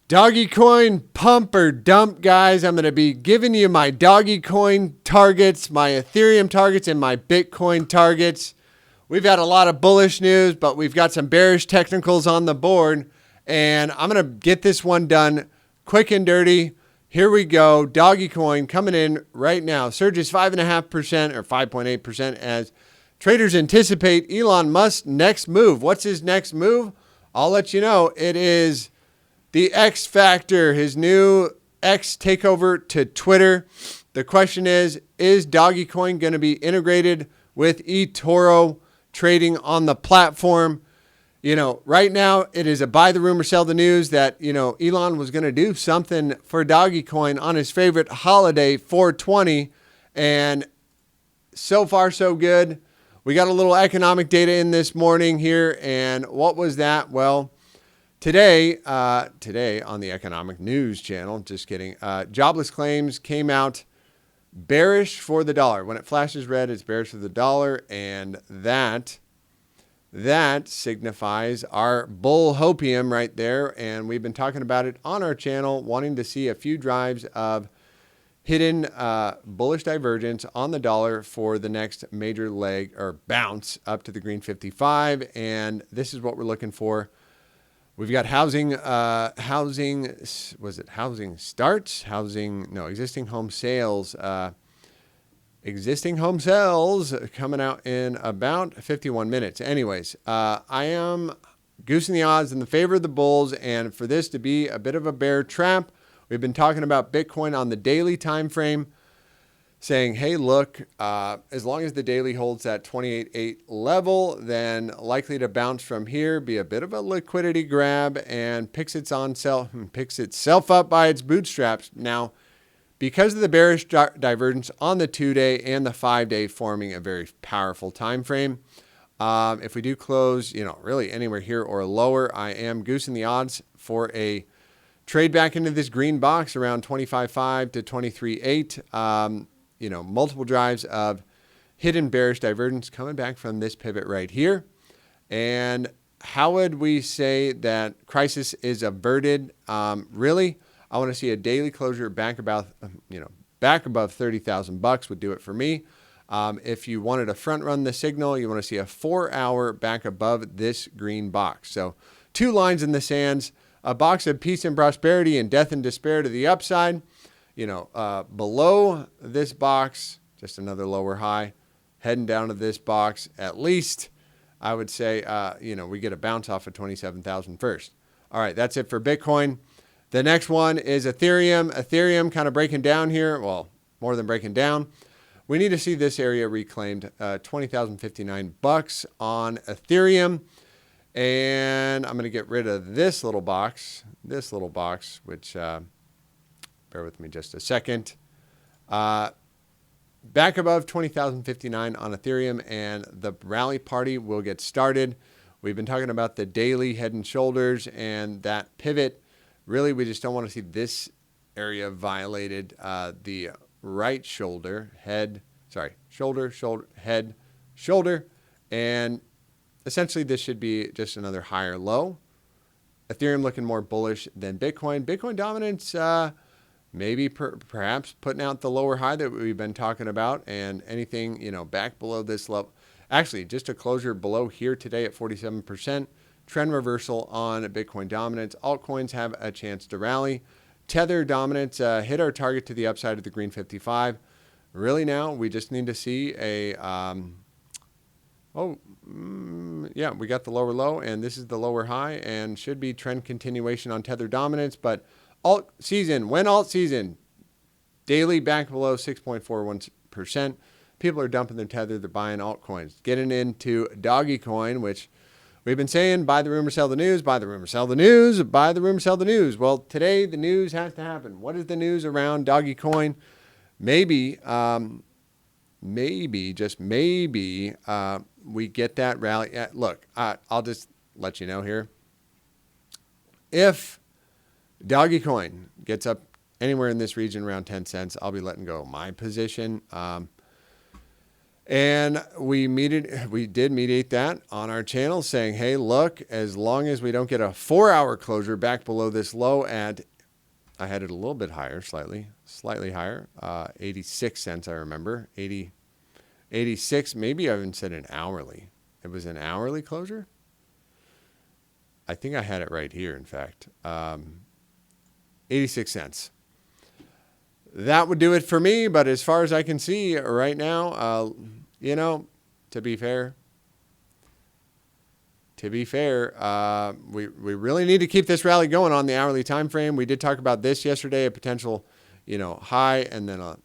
Dogecoin pump or dump, guys. I'm going to be giving you my Dogecoin targets, my Ethereum targets, and my Bitcoin targets. We've had a lot of bullish news, but we've got some bearish technicals on the board. And I'm going to get this one done quick and dirty. Here we go. Dogecoin coming in right now. Surges 5.5% or 5.8% as traders anticipate Elon Musk's next move. What's his next move? I'll let you know. It is the X Factor, his new X takeover to Twitter. The question is Dogecoin going to be integrated with eToro trading on the platform? You know, right now it is a buy the rumor, sell the news that, Elon was going to do something for Dogecoin on his favorite holiday, 420. And so far, so good. We got a little economic data in this morning here. And what was that? Well, Today on the Economic News channel, just kidding, jobless claims came out bearish for the dollar. When it flashes red, it's bearish for the dollar, and that signifies our bull hopium right there. And we've been talking about it on our channel, wanting to see a few drives of hidden bullish divergence on the dollar for the next major leg or bounce up to the green 55. And this is what we're looking for. We've got existing home sales coming out in about 51 minutes. Anyways, I am goosing the odds in the favor of the bulls, and for this to be a bit of a bear trap, we've been talking about Bitcoin on the daily time frame, saying, hey, look, as long as the daily holds that 28.8 level, then likely to bounce from here, be a bit of a liquidity grab, and picks itself up by its bootstraps. Now, because of the bearish divergence on the 2-day and the 5-day forming a very powerful time frame, if we do close, really anywhere here or lower, I am goosing the odds for a trade back into this green box around 25.5 to 23.8. Multiple drives of hidden bearish divergence coming back from this pivot right here. And how would we say that crisis is averted? Really, I want to see a daily closure back above 30,000 bucks would do it for me. If you wanted to front run the signal, you want to see a 4-hour back above this green box. So 2 lines in the sands, a box of peace and prosperity and death and despair to the upside. Below this box, just another lower high, heading down to this box, at least I would say, we get a bounce off of 27,000 first. All right, that's it for Bitcoin. The next one is Ethereum. Ethereum kind of breaking down here. Well, more than breaking down. We need to see this area reclaimed, 20,059 bucks on Ethereum. And I'm going to get rid of this little box, which, bear with me just a second. Back above 20,059 on Ethereum, and the rally party will get started. We've been talking about the daily head and shoulders and that pivot. Really, we just don't want to see this area violated. The right shoulder, shoulder. And essentially, this should be just another higher low. Ethereum looking more bullish than Bitcoin. Bitcoin dominance, maybe perhaps putting out the lower high that we've been talking about, and anything, back below this level. Actually, just a closure below here today at 47%. Trend reversal on Bitcoin dominance. Altcoins have a chance to rally. Tether dominance hit our target to the upside of the green 55. Really now, we just need to see a, we got the lower low, and this is the lower high, and should be trend continuation on Tether dominance, but alt season, daily back below 6.41%. People are dumping their Tether. They're buying altcoins. Getting into Dogecoin, which we've been saying, buy the rumor, sell the news, buy the rumor, sell the news, buy the rumor, sell the news. Well, today the news has to happen. What is the news around Dogecoin? Maybe, just maybe, we get that rally. Look, I'll just let you know here. If Dogecoin gets up anywhere in this region around 10 cents, I'll be letting go of my position. And we did mediate that on our channel saying, hey, look, as long as we don't get a 4-hour closure back below this low at, I had it a little bit higher, slightly higher, 86 cents, I remember, 86, maybe I even said an hourly. It was an hourly closure. I think I had it right here, in fact, 86 cents. That would do it for me, but as far as I can see right now, you know, to be fair, we really need to keep this rally going on the hourly time frame. We did talk about this yesterday, a potential, you know, high and then a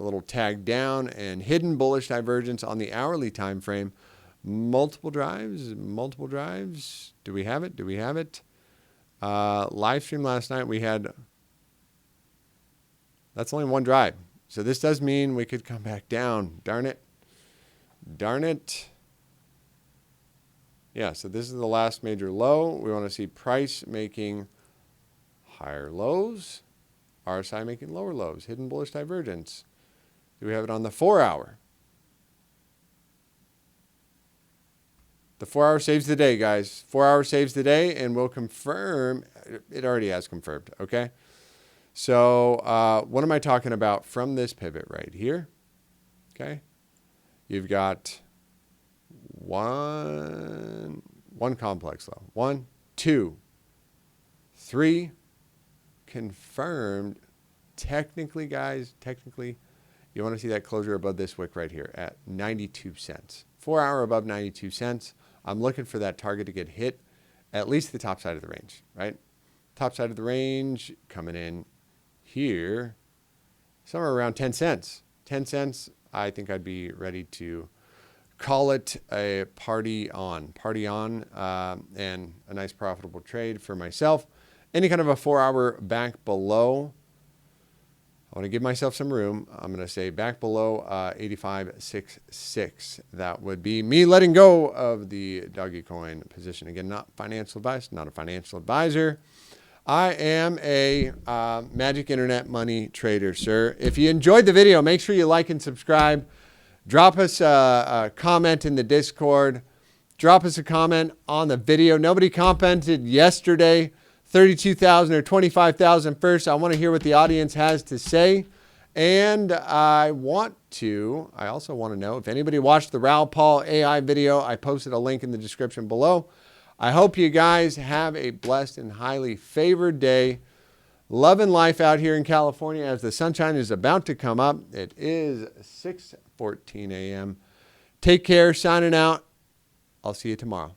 little tag down and hidden bullish divergence on the hourly time frame. Multiple drives. Do we have it? Live stream last night, we had, that's only one drive. So this does mean we could come back down. Darn it. Yeah, so this is the last major low. We want to see price making higher lows, RSI making lower lows, hidden bullish divergence. Do we have it on the 4-hour? The 4-hour saves the day, guys. 4-hour saves the day, and we'll confirm. It already has confirmed, okay? So what am I talking about from this pivot right here? Okay. You've got one complex low. 1, 2, 3. Confirmed. Technically, guys, you want to see that closure above this wick right here at 92 cents. 4-hour above 92 cents. I'm looking for that target to get hit, at least the top side of the range, right? Top side of the range coming in here, somewhere around 10 cents. 10 cents, I think I'd be ready to call it a party on, and a nice profitable trade for myself. Any kind of a 4-hour back below, I want to give myself some room. I'm going to say back below 85.66. That would be me letting go of the Dogecoin position. Again, not financial advice, not a financial advisor. I am a magic internet money trader, sir. If you enjoyed the video, make sure you like and subscribe. Drop us a comment in the Discord. Drop us a comment on the video. Nobody commented yesterday. 32,000 or 25,000 first. I want to hear what the audience has to say. And I also want to know if anybody watched the Raoul Pal AI video. I posted a link in the description below. I hope you guys have a blessed and highly favored day. Loving life out here in California as the sunshine is about to come up. It is 6:14 a.m. Take care. Signing out. I'll see you tomorrow.